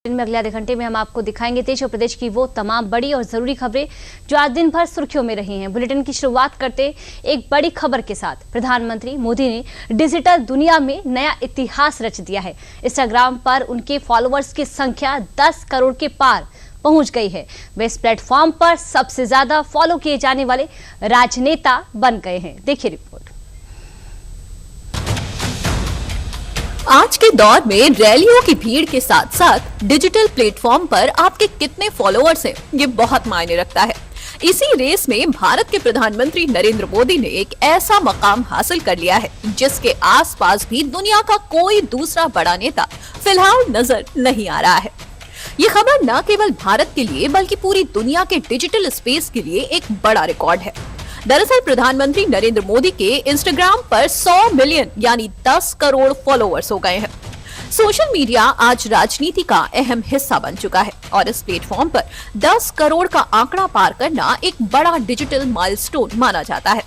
में अगले आधे घंटे में हम आपको दिखाएंगे देश और प्रदेश की वो तमाम बड़ी और जरूरी खबरें जो आज दिन भर सुर्खियों में रही हैं। बुलेटिन की शुरुआत करते एक बड़ी खबर के साथ। प्रधानमंत्री मोदी ने डिजिटल दुनिया में नया इतिहास रच दिया है। इंस्टाग्राम पर उनके फॉलोअर्स की संख्या 10 करोड़ के पार पहुंच गई है। वे इस प्लेटफॉर्म पर सबसे ज्यादा फॉलो किए जाने वाले राजनेता बन गए हैं। देखिए रिपोर्ट। आज के दौर में रैलियों की भीड़ के साथ साथ डिजिटल प्लेटफॉर्म पर आपके कितने फॉलोअर्स हैं, ये बहुत मायने रखता है। इसी रेस में भारत के प्रधानमंत्री नरेंद्र मोदी ने एक ऐसा मकाम हासिल कर लिया है जिसके आसपास भी दुनिया का कोई दूसरा बड़ा नेता फिलहाल नजर नहीं आ रहा है। ये खबर न केवल भारत के लिए बल्कि पूरी दुनिया के डिजिटल स्पेस के लिए एक बड़ा रिकॉर्ड है। दरअसल प्रधानमंत्री नरेंद्र मोदी के इंस्टाग्राम पर 100 मिलियन यानी 10 करोड़ फॉलोअर्स हो गए हैं। सोशल मीडिया आज राजनीति का अहम हिस्सा बन चुका है और इस प्लेटफॉर्म पर 10 करोड़ का आंकड़ा पार करना एक बड़ा डिजिटल माइलस्टोन माना जाता है।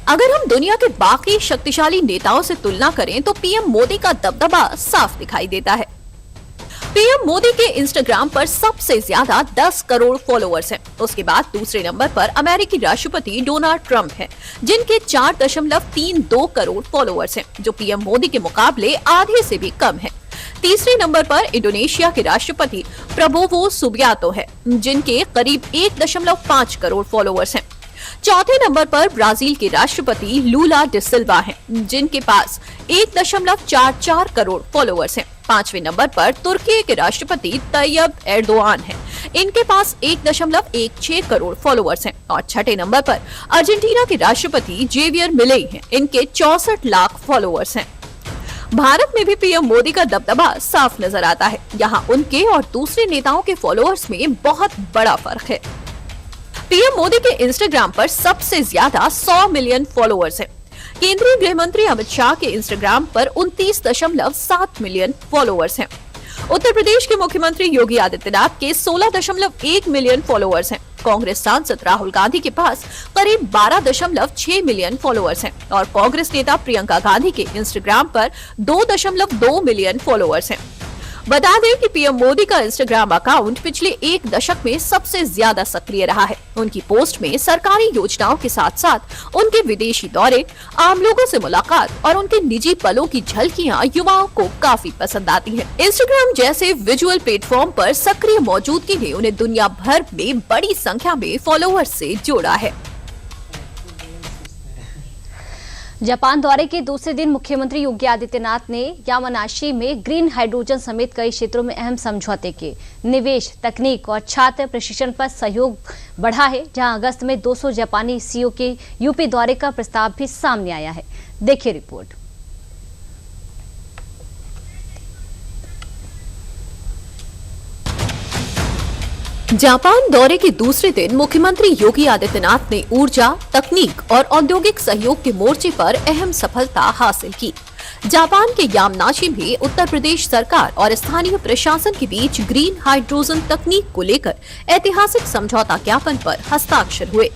अगर हम दुनिया के बाकी शक्तिशाली नेताओं से तुलना करें तो पीएम मोदी का दबदबा साफ दिखाई देता है। पीएम मोदी के इंस्टाग्राम पर सबसे ज्यादा 10 करोड़ फॉलोअर्स हैं। उसके बाद दूसरे नंबर पर अमेरिकी राष्ट्रपति डोनाल्ड ट्रंप हैं, जिनके 4.32 करोड़ फॉलोअर्स हैं, जो पीएम मोदी के मुकाबले आधे से भी कम है। तीसरे नंबर पर इंडोनेशिया के राष्ट्रपति प्रबोवो सुबियांतो है, जिनके करीब 1.5 करोड़ फॉलोअर्स हैं। चौथे नंबर पर ब्राजील के राष्ट्रपति लूला डी सिल्वा हैं, जिनके पास 1.44 करोड़ फॉलोअर्स हैं। पांचवें नंबर पर तुर्की के राष्ट्रपति तैयब एर्दोआन हैं, इनके पास 1.16 करोड़ फॉलोअर्स हैं। और छठे नंबर पर अर्जेंटीना के राष्ट्रपति जेवियर मिलेई हैं, इनके 64 लाख फॉलोअर्स हैं। भारत में भी पीएम मोदी का दबदबा साफ नजर आता है। यहाँ उनके और दूसरे नेताओं के फॉलोअर्स में बहुत बड़ा फर्क है। पीएम मोदी के इंस्टाग्राम पर सबसे ज्यादा 100 मिलियन फॉलोअर्स हैं। केंद्रीय गृह मंत्री अमित शाह के इंस्टाग्राम पर 29.7 मिलियन फॉलोअर्स हैं। उत्तर प्रदेश के मुख्यमंत्री योगी आदित्यनाथ के 16.1 मिलियन फॉलोअर्स हैं। कांग्रेस सांसद राहुल गांधी के पास करीब 12.6 मिलियन फॉलोअर्स हैं और कांग्रेस नेता प्रियंका गांधी के इंस्टाग्राम पर 2.2 मिलियन फॉलोअर्स हैं। बता दें कि पीएम मोदी का इंस्टाग्राम अकाउंट पिछले एक दशक में सबसे ज्यादा सक्रिय रहा है। उनकी पोस्ट में सरकारी योजनाओं के साथ साथ उनके विदेशी दौरे, आम लोगों से मुलाकात और उनके निजी पलों की झलकियां युवाओं को काफी पसंद आती हैं। इंस्टाग्राम जैसे विजुअल प्लेटफॉर्म पर सक्रिय मौजूदगी ने उन्हें दुनिया भर में बड़ी संख्या में फॉलोअर्स से जोड़ा है। जापान दौरे के दूसरे दिन मुख्यमंत्री योगी आदित्यनाथ ने यामानाशी में ग्रीन हाइड्रोजन समेत कई क्षेत्रों में अहम समझौते किए। निवेश, तकनीक और छात्र प्रशिक्षण पर सहयोग बढ़ा है। जहां अगस्त में 200 जापानी सीईओ के यूपी दौरे का प्रस्ताव भी सामने आया है। देखिए रिपोर्ट। जापान दौरे के दूसरे दिन मुख्यमंत्री योगी आदित्यनाथ ने ऊर्जा, तकनीक और औद्योगिक सहयोग के मोर्चे पर अहम सफलता हासिल की। जापान के यामानाशी में उत्तर प्रदेश सरकार और स्थानीय प्रशासन के बीच ग्रीन हाइड्रोजन तकनीक को लेकर ऐतिहासिक समझौता ज्ञापन पर हस्ताक्षर हुए।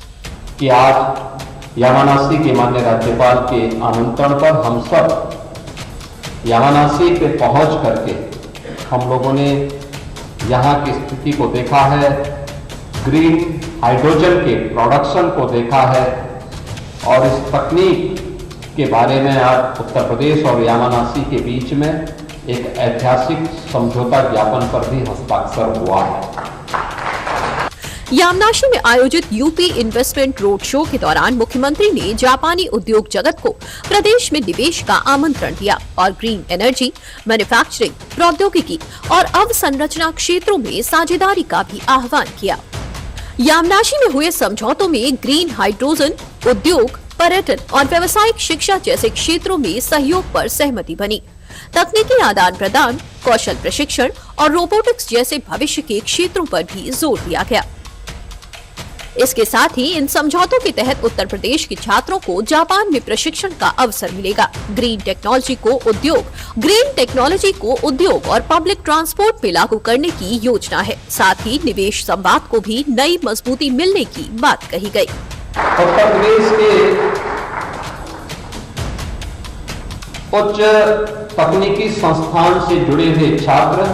कि आज यामानाशी के माननीय राज्यपाल के आमंत्रण पर हम सब यामानाशी पे पहुंच करके हम लोगों ने यहाँ की स्थिति को देखा है, ग्रीन हाइड्रोजन के प्रोडक्शन को देखा है और इस तकनीक के बारे में आज उत्तर प्रदेश और यामानाशी के बीच में एक ऐतिहासिक समझौता ज्ञापन पर भी हस्ताक्षर हुआ है। यामानाशी में आयोजित यूपी इन्वेस्टमेंट रोड शो के दौरान मुख्यमंत्री ने जापानी उद्योग जगत को प्रदेश में निवेश का आमंत्रण दिया और ग्रीन एनर्जी, मैन्युफैक्चरिंग, प्रौद्योगिकी और अवसंरचना क्षेत्रों में साझेदारी का भी आह्वान किया। यामानाशी में हुए समझौतों में ग्रीन हाइड्रोजन, उद्योग, पर्यटन और व्यावसायिक शिक्षा जैसे क्षेत्रों में सहयोग पर सहमति बनी। तकनीकी आदान प्रदान, कौशल प्रशिक्षण और रोबोटिक्स जैसे भविष्य के क्षेत्रों पर भी जोर दिया गया। इसके साथ ही इन समझौतों के तहत उत्तर प्रदेश के छात्रों को जापान में प्रशिक्षण का अवसर मिलेगा। ग्रीन टेक्नोलॉजी को उद्योग और पब्लिक ट्रांसपोर्ट में लागू करने की योजना है। साथ ही निवेश संवाद को भी नई मजबूती मिलने की बात कही गई। उत्तर प्रदेश के उच्च तकनीकी संस्थान से जुड़े हुए छात्र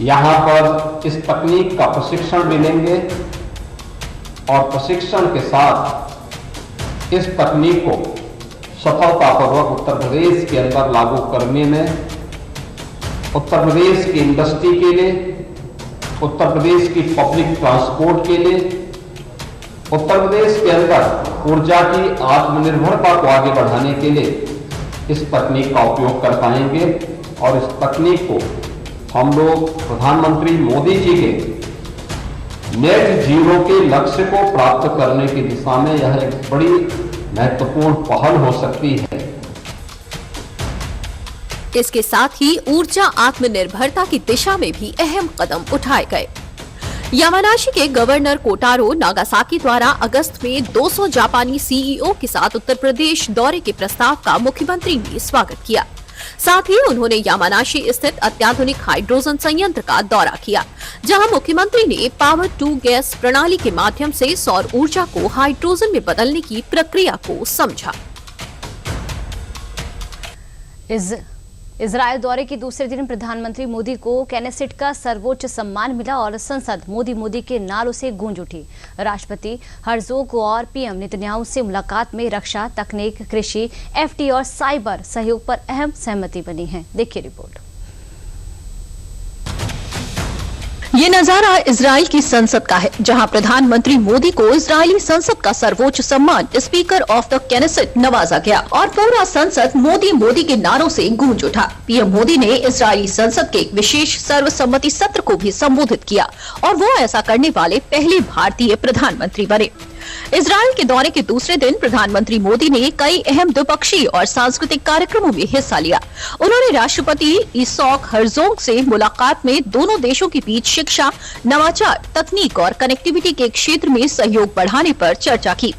यहाँ पर इस तकनीक का प्रशिक्षण भी लेंगे और प्रशिक्षण के साथ इस तकनीक को सफलतापूर्वक उत्तर प्रदेश के अंदर लागू करने में उत्तर प्रदेश की इंडस्ट्री के लिए, उत्तर प्रदेश की पब्लिक ट्रांसपोर्ट के लिए, उत्तर प्रदेश के अंदर ऊर्जा की आत्मनिर्भरता को आगे बढ़ाने के लिए इस तकनीक का उपयोग कर पाएंगे। और इस तकनीक को हम लोग प्रधानमंत्री मोदी जी के नेट जीरो के लक्ष्य को प्राप्त करने की दिशा में यह एक बड़ी महत्वपूर्ण पहल हो सकती है। इसके साथ ही ऊर्जा आत्मनिर्भरता की दिशा में भी अहम कदम उठाए गए। यामानाशी के गवर्नर कोटारो नागासाकी द्वारा अगस्त में 200 जापानी सीईओ के साथ उत्तर प्रदेश दौरे के प्रस्ताव का मुख्यमंत्री ने स्वागत किया। साथ ही उन्होंने यामानाशी स्थित अत्याधुनिक हाइड्रोजन संयंत्र का दौरा किया, जहां मुख्यमंत्री ने पावर टू गैस प्रणाली के माध्यम से सौर ऊर्जा को हाइड्रोजन में बदलने की प्रक्रिया को समझा। इजरायल दौरे के दूसरे दिन प्रधानमंत्री मोदी को केनेसेट का सर्वोच्च सम्मान मिला और संसद मोदी के नारों से गूंज उठी। राष्ट्रपति हर्जोग और पीएम नेतन्याहू से मुलाकात में रक्षा, तकनीक, कृषि, एफटी और साइबर सहयोग पर अहम सहमति बनी है। देखिए रिपोर्ट। ये नजारा इजराइल की संसद का है, जहां प्रधानमंत्री मोदी को इजरायली संसद का सर्वोच्च सम्मान स्पीकर ऑफ द केनेसेट नवाजा गया और पूरा संसद मोदी के नारों से गूंज उठा। पीएम मोदी ने इजरायली संसद के एक विशेष सर्वसम्मति सत्र को भी संबोधित किया और वो ऐसा करने वाले पहले भारतीय प्रधानमंत्री बने। इजरायल के दौरे के दूसरे दिन प्रधानमंत्री मोदी ने कई अहम द्विपक्षीय और सांस्कृतिक कार्यक्रमों में हिस्सा लिया। उन्होंने राष्ट्रपति इसहाक हर्जोग से मुलाकात में दोनों देशों के बीच शिक्षा, नवाचार, तकनीक और कनेक्टिविटी के क्षेत्र में सहयोग बढ़ाने पर चर्चा की।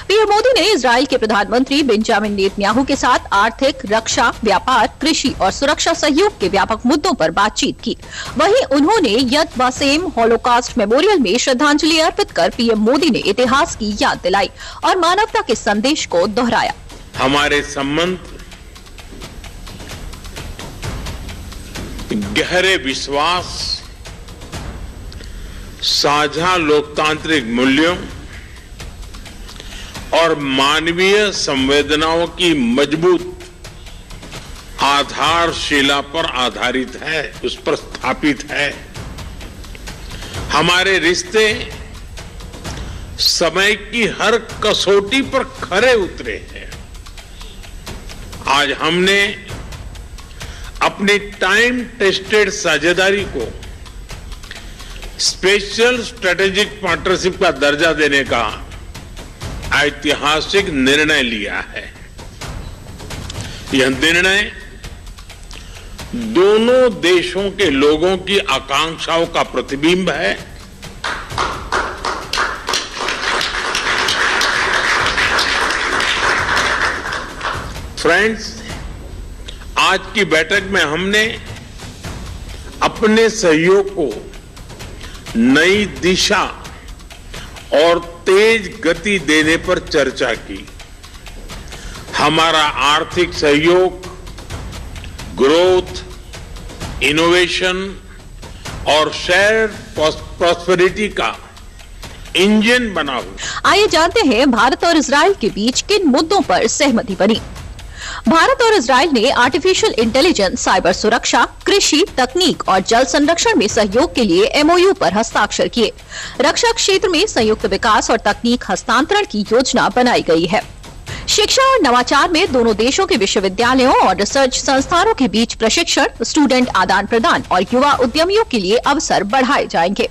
पीएम मोदी ने इजरायल के प्रधानमंत्री बेंजामिन नेतन्याहू के साथ आर्थिक, रक्षा, व्यापार, कृषि और सुरक्षा सहयोग के व्यापक मुद्दों पर बातचीत की। वहीं उन्होंने यद वासेम हॉलोकास्ट मेमोरियल में श्रद्धांजलि अर्पित कर पीएम मोदी ने इतिहास की याद दिलाई और मानवता के संदेश को दोहराया। हमारे संबंध गहरे विश्वास, साझा लोकतांत्रिक मूल्यों और मानवीय संवेदनाओं की मजबूत आधारशिला पर आधारित है, उस पर स्थापित है। हमारे रिश्ते समय की हर कसौटी पर खरे उतरे हैं। आज हमने अपनी टाइम टेस्टेड साझेदारी को स्पेशल स्ट्रेटेजिक पार्टनरशिप का दर्जा देने का ऐतिहासिक निर्णय लिया है। यह निर्णय दोनों देशों के लोगों की आकांक्षाओं का प्रतिबिंब है। फ्रेंड्स, आज की बैठक में हमने अपने सहयोग को नई दिशा और तेज गति देने पर चर्चा की। हमारा आर्थिक सहयोग ग्रोथ, इनोवेशन और शेयर प्रॉस्पेरिटी का इंजन बना हुआ। आइए जानते हैं भारत और इजरायल के बीच किन मुद्दों पर सहमति बनी। भारत और इजरायल ने आर्टिफिशियल इंटेलिजेंस, साइबर सुरक्षा, कृषि, तकनीक और जल संरक्षण में सहयोग के लिए एमओयू पर हस्ताक्षर किए। रक्षा क्षेत्र में संयुक्त विकास और तकनीक हस्तांतरण की योजना बनाई गई है। शिक्षा और नवाचार में दोनों देशों के विश्वविद्यालयों और रिसर्च संस्थानों के बीच प्रशिक्षण, स्टूडेंट आदान प्रदान और युवा उद्यमियों के लिए अवसर बढ़ाए जाएंगे।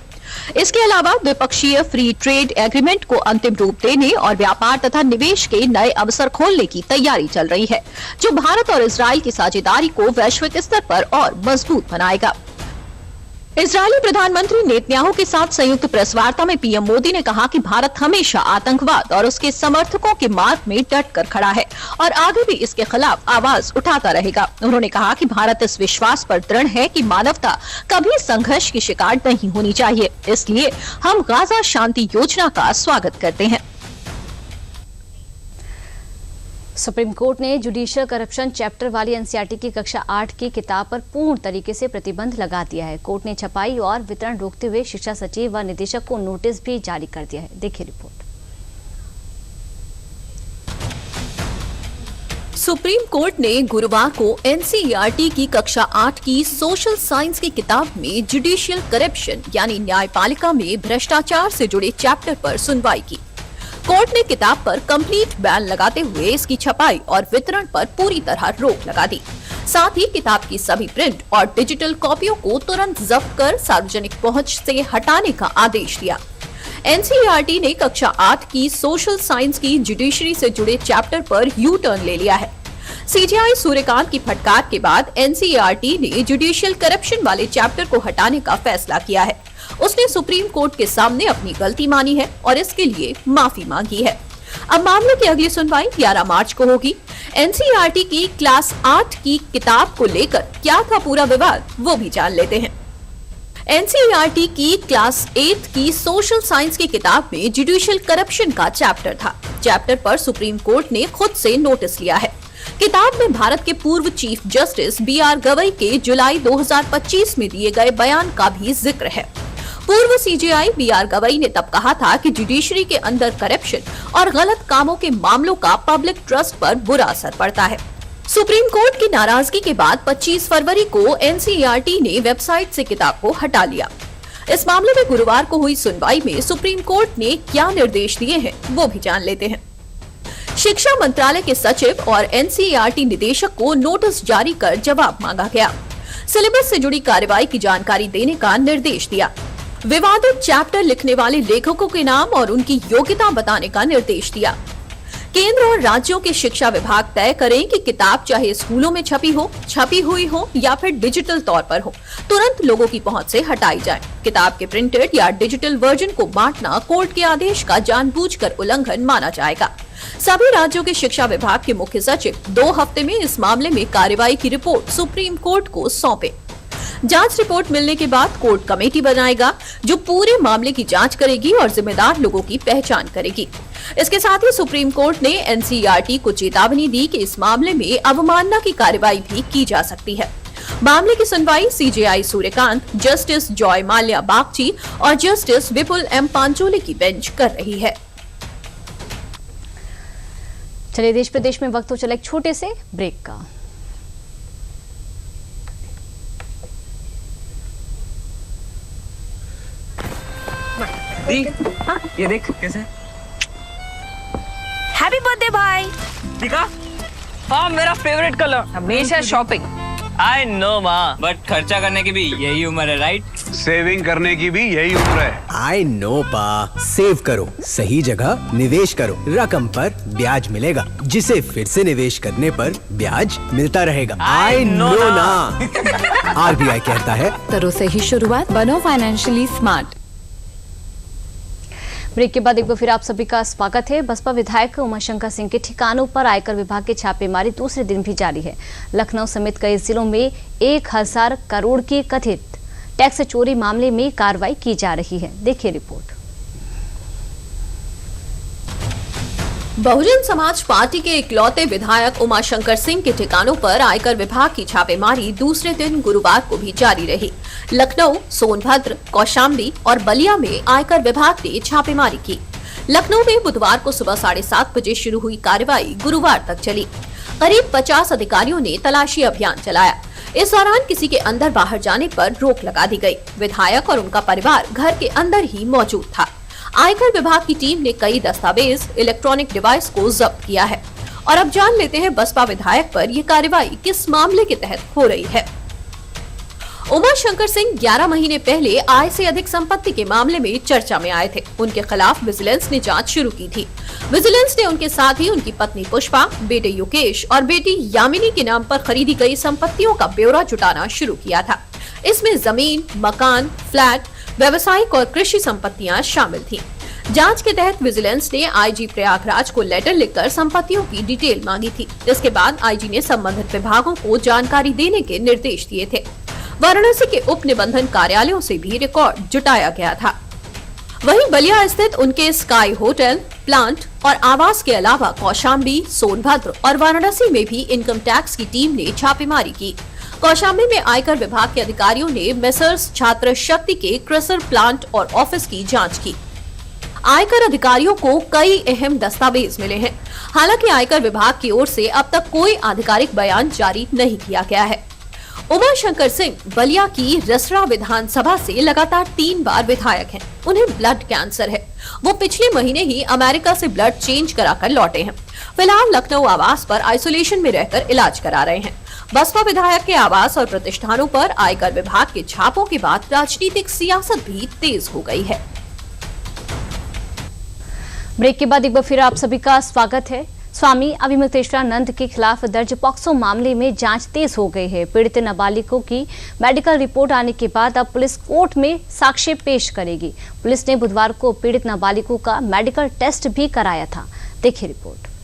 इसके अलावा द्विपक्षीय फ्री ट्रेड एग्रीमेंट को अंतिम रूप देने और व्यापार तथा निवेश के नए अवसर खोलने की तैयारी चल रही है, जो भारत और इजरायल की साझेदारी को वैश्विक स्तर पर और मजबूत बनाएगा। इजरायली प्रधानमंत्री नेतन्याहू के साथ संयुक्त प्रेस वार्ता में पीएम मोदी ने कहा कि भारत हमेशा आतंकवाद और उसके समर्थकों के मार्ग में डट कर खड़ा है और आगे भी इसके खिलाफ आवाज उठाता रहेगा। उन्होंने कहा कि भारत इस विश्वास पर दृढ़ है कि मानवता कभी संघर्ष की शिकार नहीं होनी चाहिए, इसलिए हम गाजा शांति योजना का स्वागत करते हैं। सुप्रीम कोर्ट ने जुडिशियल करप्शन चैप्टर वाली एनसीईआरटी की कक्षा 8 की किताब पर पूर्ण तरीके से प्रतिबंध लगा दिया है। कोर्ट ने छपाई और वितरण रोकते हुए शिक्षा सचिव व निदेशक को नोटिस भी जारी कर दिया है। देखिए रिपोर्ट। सुप्रीम कोर्ट ने गुरुवार को एनसीईआरटी की कक्षा 8 की सोशल साइंस की किताब में जुडिशियल करप्शन यानी न्यायपालिका में भ्रष्टाचार से जुड़े चैप्टर पर सुनवाई की। कोर्ट ने किताब पर कंप्लीट बैन लगाते हुए इसकी छपाई और वितरण पर पूरी तरह रोक लगा दी। साथ ही किताब की सभी प्रिंट और डिजिटल कॉपियों को तुरंत जब्त कर सार्वजनिक पहुंच से हटाने का आदेश दिया। एनसीईआरटी ने कक्षा 8 की सोशल साइंस की जुडिशरी से जुड़े चैप्टर पर यू टर्न ले लिया है। सीजेआई सूर्यकांत की फटकार के बाद एनसीईआरटी ने जुडिशियल करप्शन वाले चैप्टर को हटाने का फैसला किया है। उसने सुप्रीम कोर्ट के सामने अपनी गलती मानी है और इसके लिए माफी मांगी है। अब मामले की अगली सुनवाई 11 मार्च को होगी। एनसीईआरटी की क्लास 8 की किताब को लेकर क्या था पूरा विवाद, वो भी जान लेते हैं। एनसीईआरटी की क्लास 8 की सोशल साइंस की किताब में जुडिशियल करप्शन का चैप्टर था। चैप्टर पर सुप्रीम कोर्ट ने खुद से नोटिस लिया है। किताब में भारत के पूर्व चीफ जस्टिस बीआर गवई के जुलाई 2025 में दिए गए बयान का भी जिक्र है। पूर्व सीजेआई बीआर गवई ने तब कहा था कि जुडिशरी के अंदर करप्शन और गलत कामों के मामलों का पब्लिक ट्रस्ट पर बुरा असर पड़ता है। सुप्रीम कोर्ट की नाराजगी के बाद 25 फरवरी को एनसीईआरटी ने वेबसाइट से किताब को हटा लिया। इस मामले में गुरुवार को हुई सुनवाई में सुप्रीम कोर्ट ने क्या निर्देश दिए हैं वो भी जान लेते हैं। शिक्षा मंत्रालय के सचिव और एनसीईआरटी निदेशक को नोटिस जारी कर जवाब मांगा गया। सिलेबस से जुड़ी कार्रवाई की जानकारी देने का निर्देश दिया। विवादित चैप्टर लिखने वाले लेखकों के नाम और उनकी योग्यता बताने का निर्देश दिया। केंद्र और राज्यों के शिक्षा विभाग तय करें कि किताब चाहे स्कूलों में छपी हुई हो या फिर डिजिटल तौर पर हो, तुरंत लोगों की पहुंच से हटाई जाए। किताब के प्रिंटेड या डिजिटल वर्जन को बांटना कोर्ट के आदेश का जानबूझकर उल्लंघन माना जाएगा। सभी राज्यों के शिक्षा विभाग के मुख्य सचिव 2 हफ्ते में इस मामले में कार्रवाई की रिपोर्ट सुप्रीम कोर्ट को सौंपे। जांच रिपोर्ट मिलने के बाद कोर्ट कमेटी बनाएगा जो पूरे मामले की जांच करेगी और जिम्मेदार लोगों की पहचान करेगी। इसके साथ ही सुप्रीम कोर्ट ने एनसीईआरटी को चेतावनी दी कि इस मामले में अवमानना की कार्रवाई भी की जा सकती है। मामले की सुनवाई CJI Suryakant, justice Joy Mallya Bagchi और जस्टिस विपुल एम पांचोली की बेंच कर रही है। चलिए देश प्रदेश में वक्त हो चला एक छोटे से ब्रेक का। दी, ये देख कैसे। हैप्पी बर्थडे भाई। दिखा? हाँ मेरा फेवरेट कलर। हमेशा शॉपिंग। आई नो माँ, बट खर्चा करने की भी यही उम्र है, राइट? सेविंग करने की भी यही उम्र है। आई नो पा, सेव करो, सही जगह निवेश करो, रकम पर ब्याज मिलेगा, जिसे फिर से निवेश करने पर ब्याज मिलता रहेगा। आई नो ना। आरबीआई कहता है करो सही शुरुआत, बनो फाइनेंशियली स्मार्ट। ब्रेक के बाद एक बार फिर आप सभी का स्वागत है। बसपा विधायक उमाशंकर सिंह के ठिकानों पर आयकर विभाग के छापेमारी दूसरे दिन भी जारी है। लखनऊ समेत कई जिलों में 1000 करोड़ के कथित टैक्स चोरी मामले में कार्रवाई की जा रही है। देखिए रिपोर्ट। बहुजन समाज पार्टी के इकलौते विधायक उमाशंकर सिंह के ठिकानों पर आयकर विभाग की छापेमारी दूसरे दिन गुरुवार को भी जारी रही। लखनऊ, सोनभद्र, कौशाम्बी और बलिया में आयकर विभाग ने छापेमारी की। लखनऊ में बुधवार को सुबह 7:30 बजे शुरू हुई कार्रवाई गुरुवार तक चली। करीब 50 अधिकारियों ने तलाशी अभियान चलाया। इस दौरान किसी के अंदर बाहर जाने पर रोक लगा दी गई। विधायक और उनका परिवार घर के अंदर ही मौजूद था। आयकर विभाग की टीम ने कई दस्तावेज, इलेक्ट्रॉनिक डिवाइस को जब्त किया है। और अब जान लेते हैं बसपा विधायक पर यह कार्रवाई किस मामले के तहत हो रही है। उमाशंकर सिंह 11 महीने पहले आय से अधिक संपत्ति के मामले में चर्चा में आए थे। उनके खिलाफ विजिलेंस ने जांच शुरू की थी। विजिलेंस ने उनके साथ ही उनकी पत्नी पुष्पा, बेटे युकेश और बेटी यामिनी के नाम पर खरीदी गई संपत्तियों का ब्यौरा जुटाना शुरू किया था। इसमें जमीन, मकान, फ्लैट, व्यावसायिक और कृषि संपत्तियां शामिल थी। जांच के तहत विजिलेंस ने आईजी प्रयागराज को लेटर लिखकर संपत्तियों की डिटेल मांगी थी। इसके बाद आईजी ने संबंधित विभागों को जानकारी देने के निर्देश दिए थे। वाराणसी के उप निबंधन कार्यालयों से भी रिकॉर्ड जुटाया गया था। वहीं बलिया स्थित उनके स्काई होटल, प्लांट और आवास के अलावा कौशाम्बी, सोनभद्र और वाराणसी में भी इनकम टैक्स की टीम ने छापेमारी की। कौशाम्बी में आयकर विभाग के अधिकारियों ने मेसर्स छात्र शक्ति के क्रशर प्लांट और ऑफिस की जांच की। आयकर अधिकारियों को कई अहम दस्तावेज मिले हैं। हालांकि आयकर विभाग की ओर से अब तक कोई आधिकारिक बयान जारी नहीं किया गया है। उमा शंकर सिंह बलिया की रसरा विधानसभा से लगातार 3 बार विधायक हैं। उन्हें ब्लड कैंसर है। वो पिछले महीने ही अमेरिका से ब्लड चेंज कराकर लौटे हैं। फिलहाल लखनऊ आवास पर आइसोलेशन में रहकर इलाज करा रहे हैं। बसपा विधायक के आवास और प्रतिष्ठानों पर आयकर विभाग के छापों के बाद राजनीतिक सियासत भी तेज हो गई है। ब्रेक के बाद एक बार फिर आप सभी का स्वागत है। स्वामी अभिमुक्तेश्वरानंद के खिलाफ दर्ज पॉक्सो मामले में जांच तेज हो गई है। पीड़ित नाबालिगों की मेडिकल रिपोर्ट आने के बाद अब पुलिस कोर्ट में साक्ष्य पेश करेगी। पुलिस ने बुधवार को पीड़ित नाबालिगों का मेडिकल टेस्ट भी कराया था। देखिए रिपोर्ट।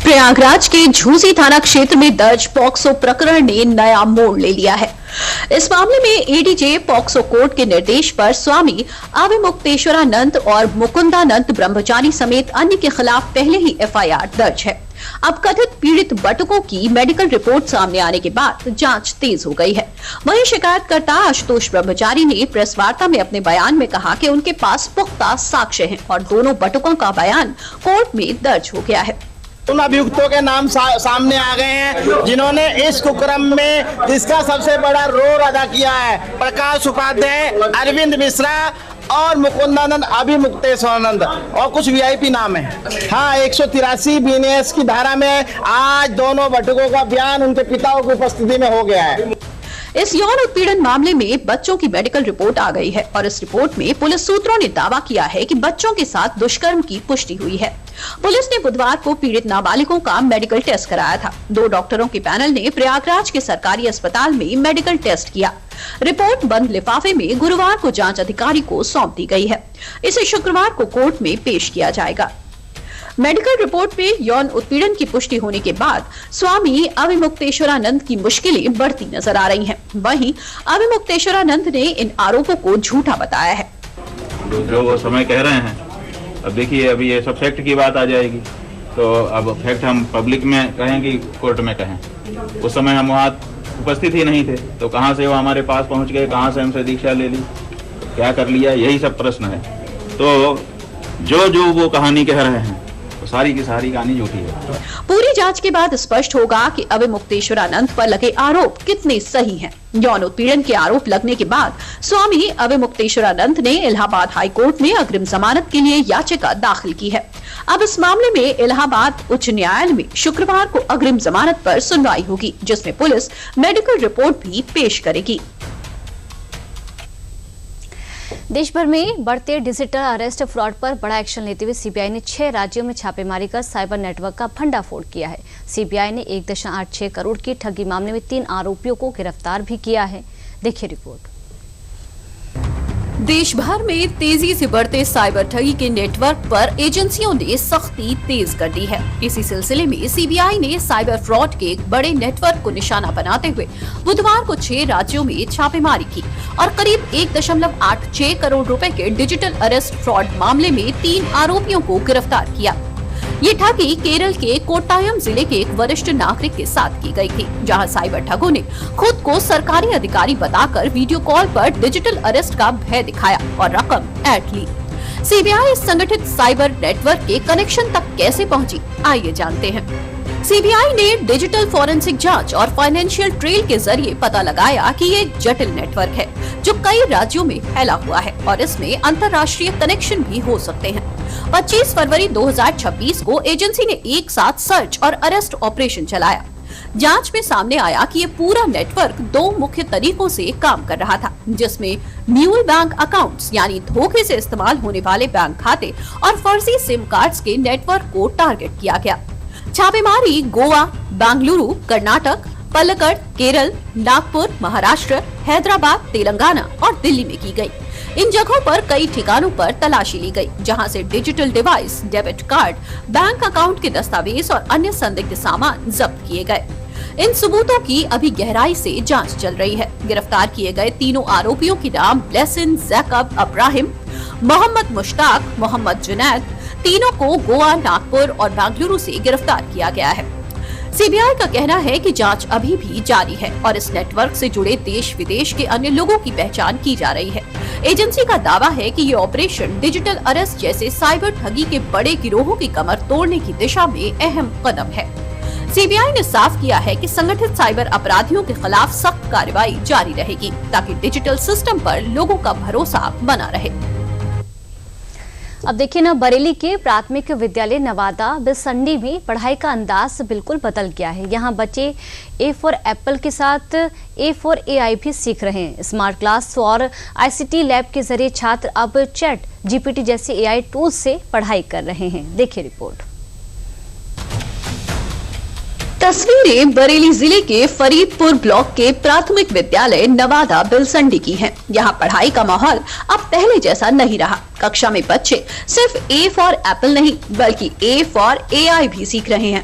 प्रयागराज के झूसी थाना क्षेत्र में दर्ज पॉक्सो प्रकरण ने नया मोड़ ले लिया है। इस मामले में एडीजे पॉक्सो कोर्ट के निर्देश पर स्वामी अभिमुक्तेश्वरानंद और मुकुंदानंद ब्रह्मचारी समेत अन्य के खिलाफ पहले ही एफआईआर दर्ज है। अब कथित पीड़ित बटुकों की मेडिकल रिपोर्ट सामने आने के बाद जांच तेज हो गई है। वहीं शिकायतकर्ता आशुतोष ब्रह्मचारी ने प्रेस वार्ता में अपने बयान में कहा कि उनके पास पुख्ता साक्ष्य हैं और दोनों बटुकों का बयान कोर्ट में दर्ज हो गया है। उन अभियुक्तों के नाम सामने आ गए हैं जिन्होंने इस कुकर्म में जिसका सबसे बड़ा रोल अदा किया है। प्रकाश उपाध्याय, अरविंद मिश्रा और मुकुंदानंद अभिमुक्तेश्वरानंद और कुछ वीआईपी नाम है। हाँ, 183 बीएनएस की धारा में आज दोनों बटुकों का बयान उनके पिताओं की उपस्थिति में हो गया है। इस यौन उत्पीड़न मामले में बच्चों की मेडिकल रिपोर्ट आ गई है और इस रिपोर्ट में पुलिस सूत्रों ने दावा किया है कि बच्चों के साथ दुष्कर्म की पुष्टि हुई है। पुलिस ने बुधवार को पीड़ित नाबालिगों का मेडिकल टेस्ट कराया था। 2 डॉक्टरों के पैनल ने प्रयागराज के सरकारी अस्पताल में मेडिकल टेस्ट किया। रिपोर्ट बंद लिफाफे में गुरुवार को जांच अधिकारी को सौंप दी गई है। इसे शुक्रवार को कोर्ट में पेश किया जाएगा। मेडिकल रिपोर्ट में यौन उत्पीड़न की पुष्टि होने के बाद स्वामी अभिमुक्तेश्वरानंद की मुश्किलें बढ़ती नजर आ रही हैं। वहीं अभिमुक्तेश्वरानंद ने इन आरोपों को झूठा बताया है। जो वो समय कह रहे हैं, अब देखिए अभी ये सब फैक्ट की बात आ जाएगी, तो अब फैक्ट हम पब्लिक में कहें कि कोर्ट में कहें। उस समय हम वहाँ उपस्थित ही नहीं थे, तो कहाँ से वो हमारे पास पहुँच गए, कहाँ से हमसे दीक्षा ले ली, क्या कर लिया, यही सब प्रश्न है। तो जो वो कहानी कह रहे हैं तो सारी की सारी कहानी झूठी है। पूरी जांच के बाद स्पष्ट होगा कि अभिमुक्तेश्वरानंद पर लगे आरोप कितने सही हैं। यौन उत्पीड़न के आरोप लगने के बाद स्वामी अभिमुक्तेश्वरानंद ने इलाहाबाद हाई कोर्ट में अग्रिम जमानत के लिए याचिका दाखिल की है। अब इस मामले में इलाहाबाद उच्च न्यायालय में शुक्रवार को अग्रिम जमानत पर सुनवाई होगी, जिसमें पुलिस मेडिकल रिपोर्ट भी पेश करेगी। देश भर में बढ़ते डिजिटल अरेस्ट फ्रॉड पर बड़ा एक्शन लेते हुए सीबीआई ने 6 राज्यों में छापेमारी कर साइबर नेटवर्क का भंडाफोड़ किया है। सीबीआई ने 1.86 करोड़ की ठगी मामले में 3 आरोपियों को गिरफ्तार भी किया है। देखिए रिपोर्ट। देश भर में तेजी से बढ़ते साइबर ठगी के नेटवर्क पर एजेंसियों ने सख्ती तेज कर दी है। इसी सिलसिले में सीबीआई ने साइबर फ्रॉड के एक बड़े नेटवर्क को निशाना बनाते हुए बुधवार को 6 राज्यों में छापेमारी की और करीब 1.86 करोड़ रुपए के डिजिटल अरेस्ट फ्रॉड मामले में 3 आरोपियों को गिरफ्तार किया। ये ठगी केरल के कोट्टायम जिले के एक वरिष्ठ नागरिक के साथ की गई थी, जहां साइबर ठगों ने खुद को सरकारी अधिकारी बताकर वीडियो कॉल पर डिजिटल अरेस्ट का भय दिखाया और रकम ऐंठ ली। सीबीआई इस संगठित साइबर नेटवर्क के कनेक्शन तक कैसे पहुंची, आइए जानते हैं। सीबीआई ने डिजिटल फॉरेंसिक जांच और फाइनेंशियल ट्रेल के जरिए पता लगाया कि ये जटिल नेटवर्क है जो कई राज्यों में फैला हुआ है और इसमें अंतर्राष्ट्रीय कनेक्शन भी हो सकते हैं। 25 फरवरी 2026 को एजेंसी ने एक साथ सर्च और अरेस्ट ऑपरेशन चलाया। जांच में सामने आया कि ये पूरा नेटवर्क 2 मुख्य तरीकों से काम कर रहा था, जिसमें म्यूल बैंक अकाउंट्स यानी धोखे से इस्तेमाल होने वाले बैंक खाते और फर्जी सिम कार्ड्स के नेटवर्क को टारगेट किया गया। छापेमारी गोवा, बेंगलुरु, कर्नाटक, पलक्कड़, केरल, नागपुर, महाराष्ट्र, हैदराबाद, तेलंगाना और दिल्ली में की गई। इन जगहों पर कई ठिकानों पर तलाशी ली गई, जहां से digital device, debit card, bank account के दस्तावेज और अन्य संदिग्ध सामान जब्त किए गए। इन सबूतों की अभी गहराई से जांच चल रही है। गिरफ्तार किए गए तीनों आरोपियों के नाम ब्लेसिन, जैकब अब्राहिम, मोहम्मद मुश्ताक, मोहम्मद जुनैद, तीनों को गोवा, नागपुर और बेंगलुरु से गिरफ्तार किया गया है। सीबीआई का कहना है कि जांच अभी भी जारी है और इस नेटवर्क से जुड़े देश विदेश के अन्य लोगों की पहचान की जा रही है। एजेंसी का दावा है कि ये ऑपरेशन डिजिटल अरेस्ट जैसे साइबर ठगी के बड़े गिरोहों की कमर तोड़ने की दिशा में अहम कदम है। सीबीआई ने साफ किया है कि संगठित साइबर अपराधियों के खिलाफ सख्त कार्रवाई जारी रहेगी ताकि डिजिटल सिस्टम पर लोगों का भरोसा बना रहे। अब देखिए ना, बरेली के प्राथमिक विद्यालय नवादा बिलसंडी में पढ़ाई का अंदाज बिल्कुल बदल गया है। यहाँ बच्चे ए फॉर एप्पल के साथ ए फॉर AI भी सीख रहे हैं। स्मार्ट क्लास और ICT लैब के जरिए छात्र अब चैट GPT जैसे AI टूल्स से पढ़ाई कर रहे हैं। देखिए रिपोर्ट। तस्वीरें बरेली जिले के फरीदपुर ब्लॉक के प्राथमिक विद्यालय नवादा बिलसंडी की हैं। यहाँ पढ़ाई का माहौल अब पहले जैसा नहीं रहा। कक्षा में बच्चे सिर्फ ए फॉर एप्पल नहीं बल्कि ए फॉर AI भी सीख रहे हैं।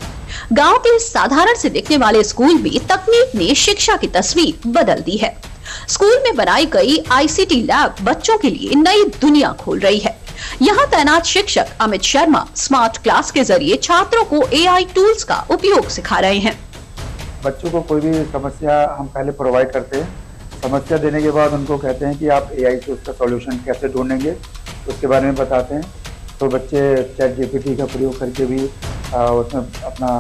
गांव के साधारण से दिखने वाले स्कूल में तकनीक ने शिक्षा की तस्वीर बदल दी है। स्कूल में बनाई गई ICT लैब बच्चों के लिए नई दुनिया खोल रही है। यहाँ तैनात शिक्षक अमित शर्मा स्मार्ट क्लास के जरिए छात्रों को AI टूल्स का उपयोग सिखा रहे हैं। बच्चों को कोई भी समस्या हम पहले प्रोवाइड करते हैं। समस्या देने के बाद उनको कहते हैं कि आप AI से उसका सॉल्यूशन कैसे ढूंढेंगे, उसके बारे में बताते हैं। तो बच्चे चैट GPT का प्रयोग करके भी उसमें अपना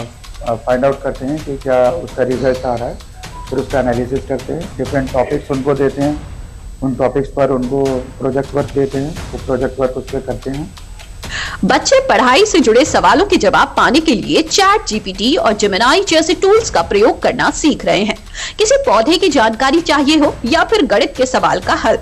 फाइंड आउट करते हैं कि क्या उसका रिजल्ट आ रहा है। फिर उसका एनालिसिस करते हैं। डिफरेंट टॉपिक्स उनको देते हैं, उन टॉपिक्स पर उनको प्रोजेक्ट वर्क देते हैं, वो प्रोजेक्ट वर्क उस पर करते हैं। बच्चे पढ़ाई से जुड़े सवालों के जवाब पाने के लिए चैट GPT और जेमिनी जैसे टूल्स का प्रयोग करना सीख रहे हैं। किसी पौधे की जानकारी चाहिए हो या फिर गणित के सवाल का हल,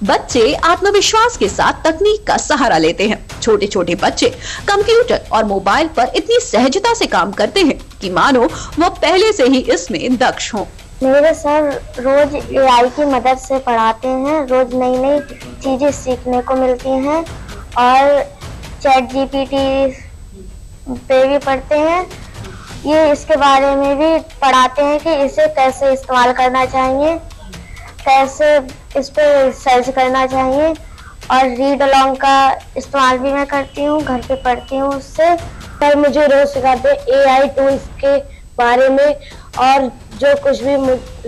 बच्चे आत्मविश्वास के साथ तकनीक का सहारा लेते हैं। छोटे छोटे बच्चे कंप्यूटर और मोबाइल पर इतनी सहजता से काम करते हैं कि मानो वो पहले से ही इसमें दक्ष हों। मेरे सर रोज AI की मदद से पढ़ाते हैं। रोज नई नई चीजें सीखने को मिलती हैं और चैट GPT पे भी पढ़ते हैं। ये इसके बारे में भी पढ़ाते हैं कि इसे कैसे इस्तेमाल करना चाहिए, कैसे इस पे सर्च करना चाहिए। और रीड अलोंग का इस्तेमाल भी मैं करती हूँ, घर पे पढ़ती हूँ उससे। सर मुझे रोज सिखाते हैं AI टूल्स के बारे में और जो कुछ भी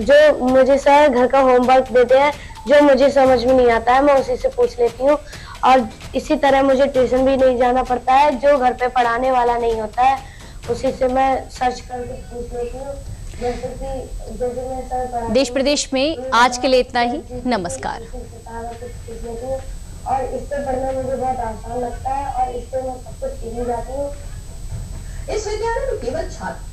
जो मुझे सर घर का होमवर्क देते हैं, जो मुझे समझ में नहीं आता है मैं उसी से पूछ लेती हूँ। और इसी तरह मुझे ट्यूशन भी नहीं जाना पड़ता है, जो घर पे पढ़ाने वाला नहीं होता है उसी से मैं सर्च करके पूछ लेती हूँ। देश प्रदेश में आज के लिए इतना ही। नमस्कार। और इससे पढ़ना मुझे बहुत आसान लगता है और इससे मैं सब कुछ सीख जाती हूँ। इस विद्यालय में केवल छात्र